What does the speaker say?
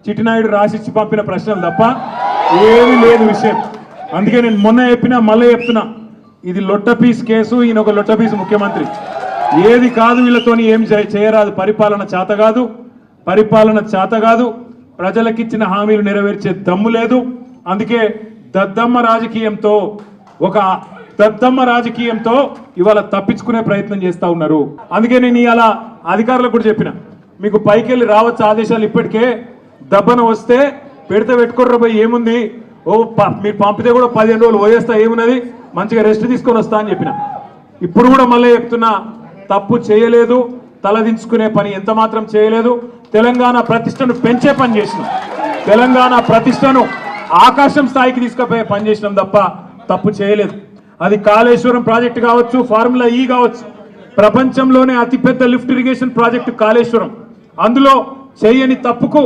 చిట్టినాయుడు రాసిచ్చి పంపిన ప్రశ్నలు తప్ప ఏమీ లేదు విషయం. అందుకే నేను మొన్న చెప్పినా మళ్ళీ చెప్తున్నా, ఇది లొట్టపీస్ కేసు, ఈయన ఒక లొట్టపీస్ ముఖ్యమంత్రి. ఏది కాదు వీళ్ళతోని ఏం చేయరాదు. పరిపాలన చేత కాదు, ప్రజలకిచ్చిన హామీలు నెరవేర్చే దమ్ము లేదు. అందుకే దద్దమ్మ రాజకీయంతో ఇవాళ తప్పించుకునే ప్రయత్నం చేస్తూ ఉన్నారు. అందుకే నేను ఇవాళ అధికారులకు కూడా చెప్పిన, మీకు పైకెళ్ళి రావచ్చు ఆదేశాలు, ఇప్పటికే దబ్బన వస్తే పెడితే పెట్టుకోర్ర పోయి ఏముంది, మీరు పంపితే కూడా 15 రోజులు పోయేస్తా, ఏమున్నది, మంచిగా రెస్ట్ తీసుకొని వస్తా అని చెప్పిన. ఇప్పుడు కూడా మళ్ళీ చెప్తున్నా, తప్పు చేయలేదు, తలదించుకునే పని ఎంత మాత్రం చేయలేదు. తెలంగాణ ప్రతిష్టను పెంచే పని చేసినాం, తెలంగాణ ప్రతిష్టను ఆకాశం స్థాయికి తీసుకుపోయే పని చేసినాం తప్ప తప్పు చేయలేదు. అది కాళేశ్వరం ప్రాజెక్టు కావచ్చు, ఫార్ములా ఈ కావచ్చు, ప్రపంచంలోనే అతిపెద్ద లిఫ్ట్ ఇరిగేషన్ ప్రాజెక్టు కాళేశ్వరం. అందులో చేయని తప్పుకు